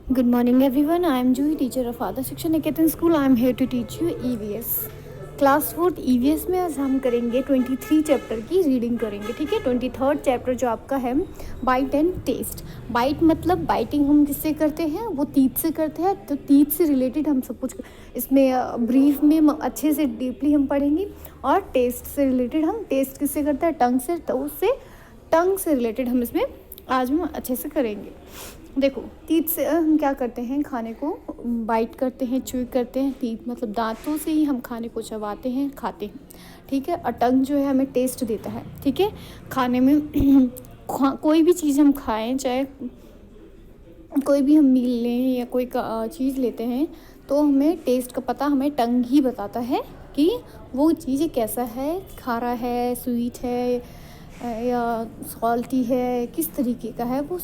Good morning everyone. I am Juhi, teacher of Adarsh Shiksha Niketan School. I am here to teach you EVS. Class 4 EVS में आज हम करेंगे 23 chapter की reading करेंगे, ठीक है। 23rd चैप्टर जो आपका है बाइट एंड टेस्ट। बाइट मतलब बाइटिंग हम किससे करते हैं, वो तीत से करते हैं। तो तीत से रिलेटेड हम सब कुछ इसमें ब्रीफ में अच्छे से डीपली हम पढ़ेंगे। और टेस्ट से रिलेटेड हम टेस्ट किससे करते हैं, टंग से। तो उससे टंग से रिलेटेड हम इसमें आज हम अच्छे से करेंगे। देखो, तीत से हम क्या करते हैं, खाने को बाइट करते हैं, च्यू करते हैं। तीत मतलब दांतों से ही हम खाने को चबाते हैं, खाते हैं, ठीक है। और टंग जो है हमें टेस्ट देता है, ठीक है। खाने में कोई भी चीज़ हम खाएं, चाहे कोई भी हम मील लें या कोई चीज़ लेते हैं, तो हमें टेस्ट का पता हमें टंग ही बताता है कि वो चीज़ कैसा है, खारा है, स्वीट है या सॉल्टी है, किस तरीके का है वो।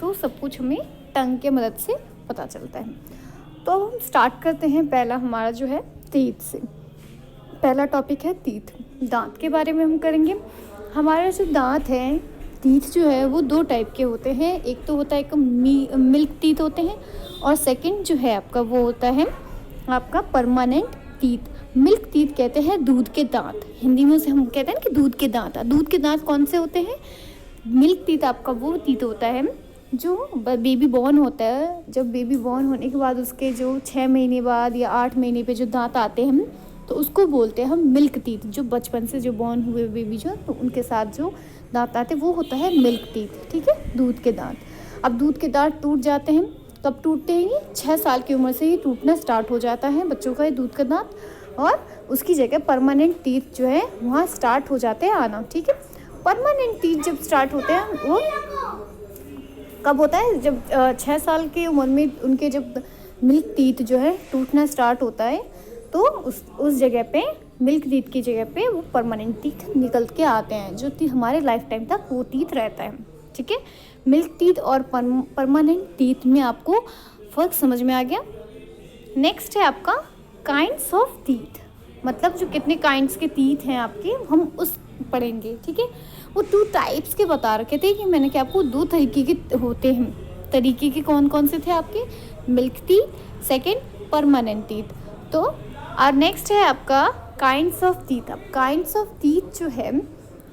तो सब कुछ हमें टंग के मदद से पता चलता है। तो हम स्टार्ट करते हैं। पहला हमारा जो है तीत से। पहला टॉपिक है तीत। दांत के बारे में हम करेंगे। हमारे जो दांत हैं, तीत जो है वो दो टाइप के होते हैं। एक तो होता है मिल्क टीथ होते हैं, और सेकंड जो है आपका वो होता है आपका परमानेंट टीथ। मिल्क टीथ कहते हैं दूध के दांत। हिंदी में उसे हम कहते हैं कि दूध के दांत। दूध के दांत कौन से होते हैं? मिल्क टीथ आपका वो टीथ होता है जो बेबी बॉर्न होता है। जब बेबी बॉर्न होने के बाद उसके जो 6 महीने बाद या 8 महीने पे जो दांत आते हैं, तो उसको बोलते हैं हम मिल्क टीथ। जो बचपन से जो बॉर्न हुए बेबी जो, तो उनके साथ जो दांत आते हैं वो होता है मिल्क टीथ, ठीक है, दूध के दांत। अब दूध के दांत टूट जाते हैं, कब टूटते हैं? ये 6 साल की उम्र से ही टूटना स्टार्ट हो जाता है बच्चों का ये दूध का दांत। और उसकी जगह परमानेंट टीथ जो है वहाँ स्टार्ट हो जाते हैं आना, ठीक है। परमानेंट टीथ जब स्टार्ट होते हैं वो कब होता है? जब 6 साल की उम्र में उनके जब मिल्क टीथ जो है टूटना स्टार्ट होता है, तो उस जगह पे मिल्क टीथ की जगह पे वो परमानेंट टीथ निकल के आते हैं, जो हमारे लाइफ टाइम तक वो टीथ रहता है, ठीक है। मिल्क टीथ और परमानेंट टीथ में आपको फ़र्क समझ में आ गया। नेक्स्ट है आपका काइंड्स ऑफ टीथ। मतलब जो कितने काइंड्स के टीथ हैं आपके, हम उस पढ़ेंगे, ठीक है। वो 2 टाइप्स के बता रखे थे कि मैंने कि आपको 2 तरीके के होते हैं। तरीके के कौन कौन से थे आपके? Milk teeth, second permanent teeth. तो और नेक्स्ट है आपका काइंड्स ऑफ टीथ। अब काइंड्स ऑफ टीथ जो है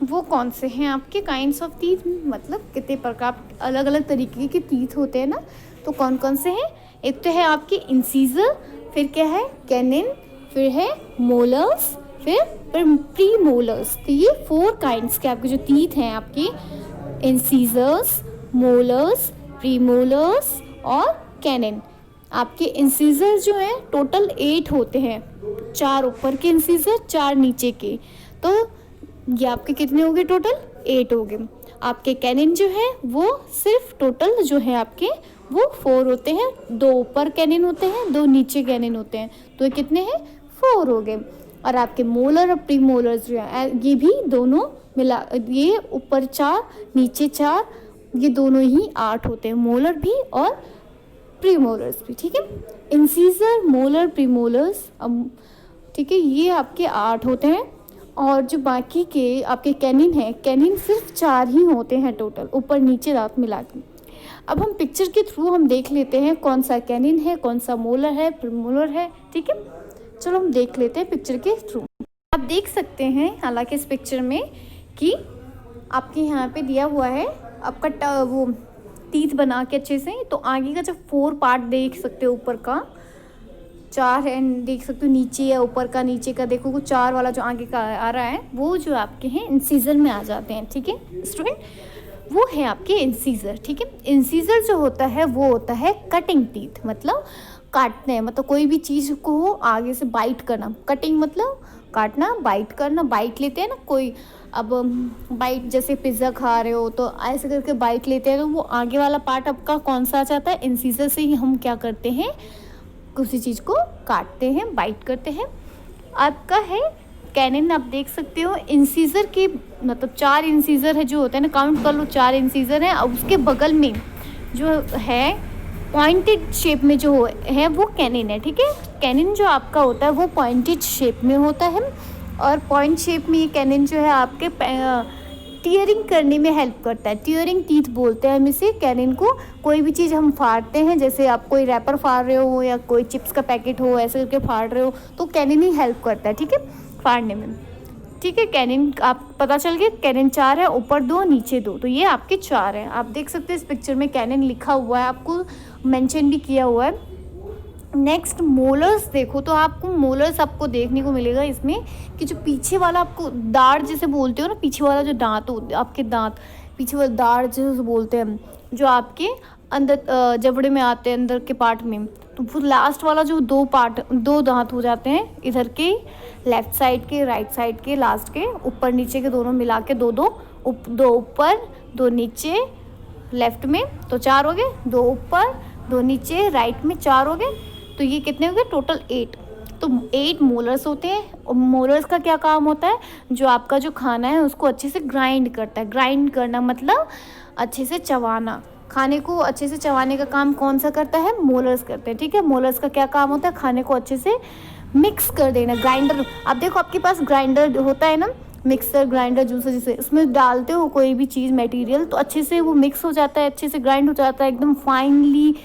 वो कौन से हैं आपके? काइंड्स ऑफ टीथ मतलब कितने प्रकार, अलग अलग तरीके के टीथ होते हैं ना, तो कौन कौन से हैं? एक तो है आपके इंसीजर, फिर क्या है कैनिन, फिर है मोलर्स, फिर प्री मोलर्स। तो ये 4 काइंड्स के आपके जो टीथ हैं आपके, इंसीजर्स, मोलर्स, प्री मोलर्स और कैनिन। आपके इंसीजर जो हैं टोटल 8 होते हैं, 4 ऊपर के इंसीजर, 4 नीचे के। तो ये आपके कितने हो गए? टोटल 8 हो गए। आपके कैनिन जो है वो सिर्फ टोटल जो है आपके वो 4 होते हैं। 2 ऊपर कैनिन होते हैं, 2 नीचे कैनिन होते हैं, तो ये कितने हैं? 4 हो गए। और आपके मोलर और प्री मोलर्स जो है ये भी दोनों मिला, ये ऊपर 4 नीचे 4, ये दोनों ही 8 होते हैं, मोलर भी और प्री मोलर्स भी, ठीक है। इंसीजर, मोलर, प्री मोलर्स, ठीक है, ये आपके 8 होते हैं। और जो बाकी के आपके कैनिन है, कैनिन सिर्फ 4 ही होते हैं टोटल, ऊपर नीचे दांत मिला के। अब हम पिक्चर के थ्रू हम देख लेते हैं कौन सा कैनिन है, कौन सा मोलर है, प्रीमोलर है, ठीक है। चलो हम देख लेते हैं पिक्चर के थ्रू। आप देख सकते हैं हालांकि इस पिक्चर में कि आपके यहाँ पे दिया हुआ है आपका वो टीथ बना के अच्छे से। तो आगे का जो 4 पार्ट देख सकते हो, ऊपर का 4 है, देख सकते हो नीचे या ऊपर का, नीचे का देखो, वो 4 वाला जो आगे का आ रहा है वो जो आपके हैं इंसीजर में आ जाते हैं, ठीक है स्टूडेंट। वो है आपके इंसीजर, ठीक है। इंसीजर जो होता है वो होता है कटिंग टीथ, मतलब काटते हैं, मतलब कोई भी चीज़ को आगे से बाइट करना। कटिंग मतलब काटना, बाइट करना, बाइट लेते हैं ना कोई। अब बाइट जैसे पिज़्ज़ा खा रहे हो तो ऐसे करके बाइट लेते हैं, तो वो आगे वाला पार्ट आपका कौन सा आ जाता है? इंसीजर से ही हम क्या करते हैं, किसी चीज़ को काटते हैं, बाइट करते हैं। आपका है कैनिन, आप देख सकते हो इंसीजर के मतलब 4 इंसीजर है जो होता है ना, काउंट कर लो 4 इंसीजर हैं। और उसके बगल में जो है पॉइंटेड शेप में जो है वो कैनिन है, ठीक है। कैनिन जो आपका होता है वो पॉइंटेड शेप में होता है, और पॉइंट शेप में ये कैनिन जो है आपके टीयरिंग करने में हेल्प करता है। टीयरिंग टीथ बोलते हैं हम इसे, कैनिन को। कोई भी चीज़ हम फाड़ते हैं, जैसे आप कोई रैपर फाड़ रहे हो या कोई चिप्स का पैकेट हो, ऐसे करके फाड़ रहे हो, तो कैनिन ही हेल्प करता है, ठीक है, फाड़ने में। ठीक है, कैनिन आप पता चल गया, कैनिन 4 है, ऊपर 2 नीचे 2, तो ये आपके 4 हैं। आप देख सकते हैं इस पिक्चर में कैनिन लिखा हुआ है, आपको मेंशन भी किया हुआ है। नेक्स्ट मोलर्स देखो तो आपको मोलर्स आपको देखने को मिलेगा इसमें कि जो पीछे वाला आपको दाढ़ जिसे बोलते हो ना, पीछे वाला जो दांत होते आपके दांत, पीछे वाला दाढ़ जिसे बोलते हैं हम, जो आपके अंदर जबड़े में आते हैं अंदर के पार्ट में, तो वो लास्ट वाला जो 2 दांत हो जाते हैं इधर के, लेफ्ट साइड के, राइट साइड के, लास्ट के, ऊपर नीचे के दोनों मिला के 2 ऊपर 2 नीचे, लेफ्ट में तो 4 हो गए, 2 ऊपर 2 नीचे, राइट में 4 हो गए, तो ये कितने हो गए टोटल 8। तो 8 मोलर्स होते हैं। और मोलर्स का क्या काम होता है, जो आपका जो खाना है उसको अच्छे से ग्राइंड करता है। ग्राइंड करना मतलब अच्छे से चबाना, खाने को अच्छे से चबाने का काम कौन सा करता है, मोलर्स करते हैं, ठीक है। मोलर्स का क्या काम होता है, खाने को अच्छे से मिक्स कर देना। ग्राइंडर, आप देखो आपके पास ग्राइंडर होता है ना, मिक्सर, ग्राइंडर, जूसर, जिसे उसमें डालते हो कोई भी चीज़ मटेरियल, तो अच्छे से वो मिक्स हो जाता है, अच्छे से ग्राइंड हो जाता है, एकदम फाइनली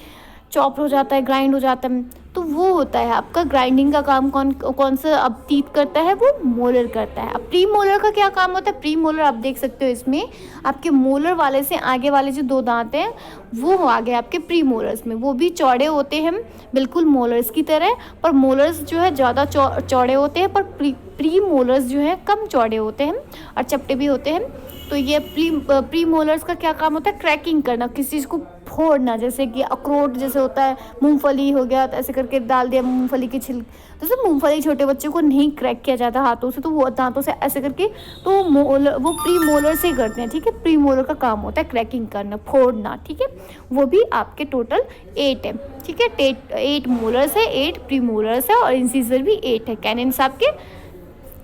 चॉप हो जाता है, ग्राइंड हो जाता है। तो वो होता है आपका ग्राइंडिंग का काम। कौन सा अब टीथ करता है, वो मोलर करता है। अब प्री मोलर का क्या काम होता है, प्री मोलर आप देख सकते हो इसमें, आपके मोलर वाले से आगे वाले जो 2 दांत हैं वो आ गए आपके प्री मोलर्स में। वो भी चौड़े होते हैं बिल्कुल मोलर्स की तरह, पर मोलर्स जो है ज़्यादा चौड़े होते हैं, पर प्री मोलर्स जो है कम चौड़े होते हैं और चपटे भी होते हैं। तो ये प्री मोलर्स का क्या काम होता है, क्रैकिंग करना, किसी चीज़ को फोड़ना, जैसे कि अखरोट जैसे होता है, मूंगफली हो गया, तो ऐसे करके डाल दिया मूंगफली की छिल, जैसे मूंगफली छोटे बच्चों को नहीं क्रैक किया जाता हाथों से, तो वो दांतों से ऐसे करके, तो वो प्री मोलर से करते हैं, ठीक है। प्री मोलर का काम होता है क्रैकिंग करना, फोड़ना, ठीक है। वो भी आपके टोटल 8 है, ठीक है। 8 मोलर्स है, 8 प्री मोलर्स है, और इंसीजर भी 8 है। कैनिन्स आपके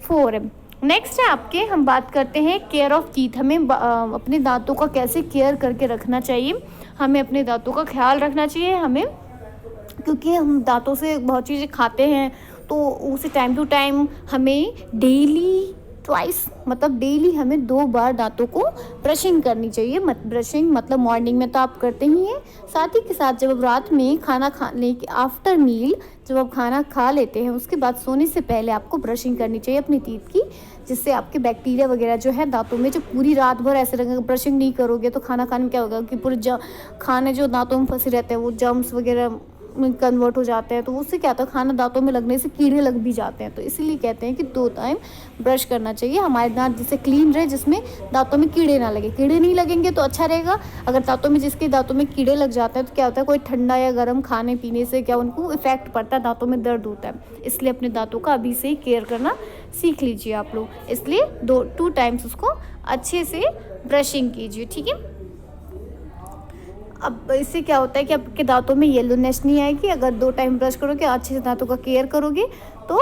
4 है। नेक्स्ट है आपके, हम बात करते हैं केयर ऑफ टीथ। हमें अपने दांतों का कैसे केयर करके रखना चाहिए, हमें अपने दांतों का ख्याल रखना चाहिए हमें, क्योंकि हम दांतों से बहुत चीज़ें खाते हैं, तो उसे टाइम टू टाइम हमें डेली ट्वाइस, मतलब डेली हमें 2 बार दांतों को ब्रशिंग करनी चाहिए। ब्रशिंग मतलब मॉर्निंग में तो आप करते ही हैं, साथ ही के साथ जब आप रात में खाना खाने के आफ्टर मील, जब आप खाना खा लेते हैं उसके बाद सोने से पहले आपको ब्रशिंग करनी चाहिए अपनी टीथ की, जिससे आपके बैक्टीरिया वगैरह जो है दांतों में, जो पूरी रात भर ऐसे रहेंगे, ब्रशिंग नहीं करोगे तो खाना खाने में क्या होगा कि पूरे खाने जो दांतों में फंसे रहते हैं वो जर्म्स वगैरह में कन्वर्ट हो जाते हैं, तो उससे क्या होता है, खाना दांतों में लगने से कीड़े लग भी जाते हैं। तो इसीलिए कहते हैं कि 2 टाइम ब्रश करना चाहिए, हमारे दांत जिससे क्लीन रहे, जिसमें दांतों में कीड़े ना लगे। कीड़े नहीं लगेंगे तो अच्छा रहेगा। अगर दांतों में, जिसके दांतों में कीड़े लग जाते हैं, तो क्या होता है, कोई ठंडा या गर्म खाने पीने से क्या उनको इफेक्ट पड़ता है, दांतों में दर्द होता है। इसलिए अपने दांतों का अभी से ही केयर करना सीख लीजिए आप लोग। इसलिए 2 टाइम्स उसको अच्छे से ब्रशिंग कीजिए, ठीक है। अब इससे क्या होता है कि आपके दांतों में येलोनेस नहीं आएगी। अगर 2 टाइम ब्रश करोगे, अच्छे से दांतों का केयर करोगे, तो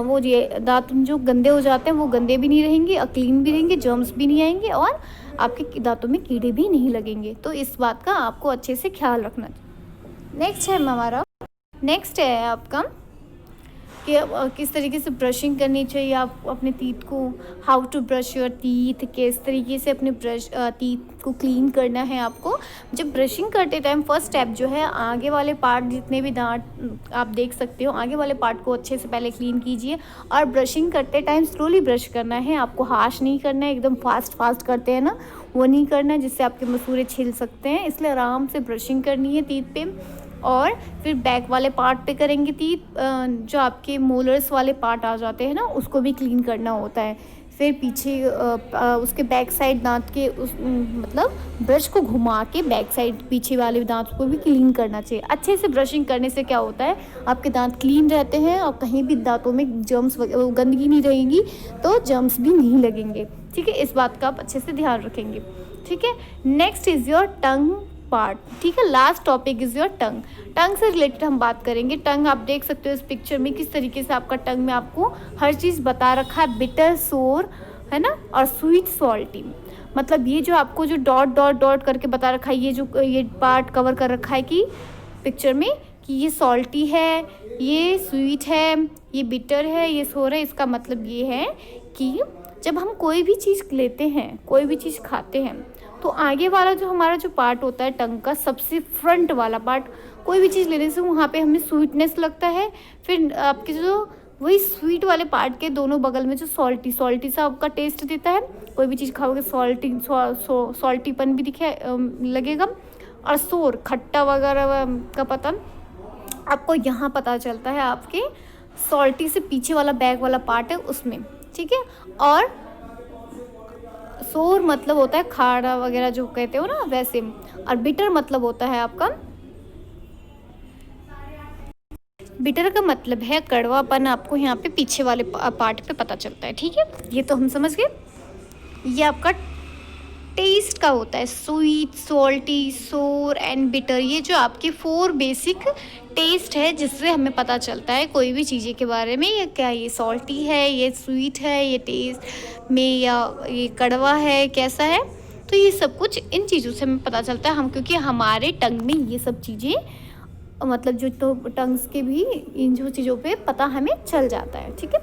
वो ये दांत जो गंदे हो जाते हैं वो गंदे भी नहीं रहेंगे और क्लीन भी रहेंगे, जर्म्स भी नहीं आएंगे और आपके दांतों में कीड़े भी नहीं लगेंगे। तो इस बात का आपको अच्छे से ख्याल रखना चाहिए। नेक्स्ट है आपका कि किस तरीके से ब्रशिंग करनी चाहिए आप अपने टीथ को, how to brush your teeth, किस तरीके से अपने टीथ को क्लीन करना है आपको। जब ब्रशिंग करते टाइम फर्स्ट स्टेप जो है, आगे वाले पार्ट जितने भी दांत आप देख सकते हो, आगे वाले पार्ट को अच्छे से पहले क्लीन कीजिए। और ब्रशिंग करते टाइम स्लोली ब्रश करना है, आपको हाश नहीं करना है, एकदम फास्ट करते हैं ना, वो नहीं करना है, जिससे आपके मसूड़े छिल सकते हैं। इसलिए आराम से ब्रशिंग करनी है टीथ पे। और फिर बैक वाले पार्ट पे करेंगे टीथ, जो आपके मोलर्स वाले पार्ट आ जाते हैं ना, उसको भी क्लीन करना होता है। फिर पीछे उसके बैक साइड दांत के मतलब ब्रश को घुमा के बैक साइड पीछे वाले दांत को भी क्लीन करना चाहिए। अच्छे से ब्रशिंग करने से क्या होता है, आपके दांत क्लीन रहते हैं और कहीं भी दांतों में जर्म्स गंदगी नहीं रहेगी, तो जर्म्स भी नहीं लगेंगे, ठीक है। इस बात का आप अच्छे से ध्यान रखेंगे, ठीक है। Next is your tongue part, ठीक है। Last topic is your tongue. Tongue से रिलेटेड हम बात करेंगे। टंग आप देख सकते हो इस पिक्चर में किस तरीके से आपका टंग में आपको हर चीज़ बता रखा है, बिटर, सोर, है ना, और स्वीट, सॉल्टी। मतलब ये जो आपको जो डॉट करके बता रखा है, ये पार्ट कवर कर रखा है कि पिक्चर में कि ये सॉल्टी है, ये स्वीट है, ये बिटर है, ये सोर है। इसका मतलब ये है कि जब हम कोई भी चीज़ लेते हैं, कोई भी चीज़ खाते हैं, तो आगे वाला जो हमारा जो पार्ट होता है टंग का, सबसे फ्रंट वाला पार्ट, कोई भी चीज़ लेने से वहाँ पे हमें स्वीटनेस लगता है। फिर आपके जो वही स्वीट वाले पार्ट के दोनों बगल में जो सॉल्टी सा आपका टेस्ट देता है। कोई भी चीज़ खाओगे सॉल्टीपन भी लगेगा। और सोर खट्टा वगैरह का पता आपको यहाँ पता चलता है आपके सॉल्टी से पीछे वाला बैक वाला पार्ट है उसमें, ठीक है। और सोर मतलब होता है खाड़ा वगैरह जो कहते हो ना वैसे। और बिटर मतलब होता है आपका, बिटर का मतलब है कड़वापन, आपको यहाँ पे पीछे वाले पार्ट पे पता चलता है, ठीक है। ये तो हम समझ गए। ये आपका टेस्ट का होता है, स्वीट, सॉल्टी, सोर एंड बिटर। ये जो आपके 4 बेसिक टेस्ट है जिससे हमें पता चलता है कोई भी चीज़ें के बारे में, ये क्या, ये सॉल्टी है, ये स्वीट है, ये टेस्ट में, या ये कड़वा है, कैसा है। तो ये सब कुछ इन चीज़ों से हमें पता चलता है, हम क्योंकि हमारे टंग में ये सब चीज़ें मतलब जो तो टंग्स के भी इन जो चीज़ों पे पता हमें चल जाता है, ठीक है।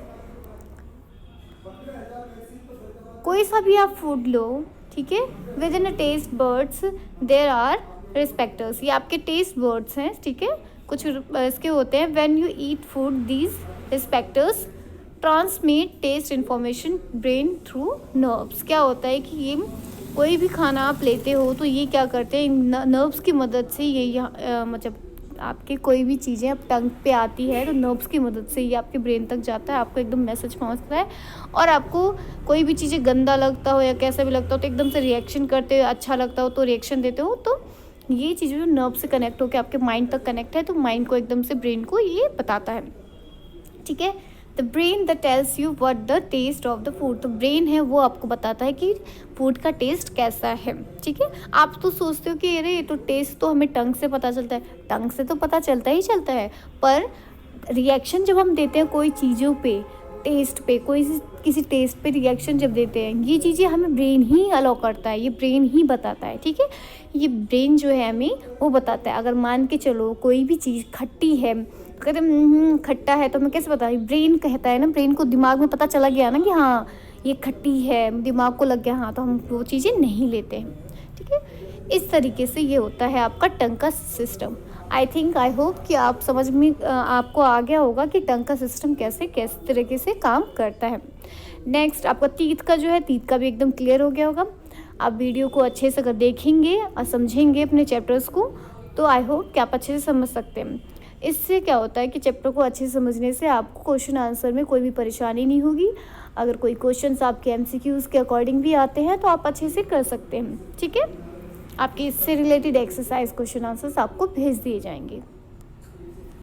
कोई सा भी आप फूड लो, ठीक है, within a taste buds there are receptors. ये आपके टेस्ट बर्ड्स हैं, ठीक है, कुछ इसके होते हैं। When you eat food these receptors transmit taste information brain through nerves. क्या होता है कि ये कोई भी खाना आप लेते हो तो ये क्या करते हैं, नर्व्स की मदद से ये मतलब आपके कोई भी चीज़ें अब टंग पे आती है तो नर्व्स की मदद से ये आपके ब्रेन तक जाता है, आपको एकदम मैसेज पहुंचता है। और आपको कोई भी चीज़ें गंदा लगता हो या कैसा भी लगता हो तो एकदम से रिएक्शन करते हो, अच्छा लगता हो तो रिएक्शन देते हो। तो ये चीज़ें जो नर्व से कनेक्ट होकर आपके माइंड तक कनेक्ट है, तो माइंड को एकदम से ब्रेन को ये बताता है, ठीक है। The brain the tells you what the taste of the food. तो ब्रेन है वो आपको बताता है कि फूड का टेस्ट कैसा है, ठीक है। आप तो सोचते हो कि अरे ये तो टेस्ट तो हमें टंग से पता चलता है, टंग से तो पता चलता ही चलता है, पर रिएक्शन जब हम देते हैं कोई चीज़ों पे, टेस्ट पे, किसी टेस्ट पे रिएक्शन जब देते हैं, ये चीज़ें हमें ब्रेन ही अलाउ करता है, ये ब्रेन ही बताता है, ठीक है। ये ब्रेन जो है हमें वो बताता है। अगर मान के चलो कोई भी चीज़ खट्टी है, कहते खट्टा है, तो हमें कैसे पता, ब्रेन कहता है ना, ब्रेन को दिमाग में पता चला गया ना कि हाँ ये खट्टी है, दिमाग को लग गया, हाँ तो हम वो चीज़ें नहीं लेते हैं, ठीक है। इस तरीके से ये होता है आपका टंग का सिस्टम। आई होप कि आप समझ में आपको आ गया होगा कि टंग का सिस्टम कैसे किस तरीके से काम करता है। नेक्स्ट आपका टीथ का जो है, टीथ का भी एकदम क्लियर हो गया होगा। आप वीडियो को अच्छे से अगर देखेंगे और समझेंगे अपने चैप्टर्स को, तो आई होप कि आप अच्छे से समझ सकते हैं। इससे क्या होता है कि चैप्टर को अच्छे से समझने से आपको क्वेश्चन आंसर में कोई भी परेशानी नहीं होगी। अगर कोई क्वेश्चंस आपके MCQs के अकॉर्डिंग भी आते हैं तो आप अच्छे से कर सकते हैं, ठीक है। आपके इससे रिलेटेड एक्सरसाइज क्वेश्चन आंसर्स आपको भेज दिए जाएंगे।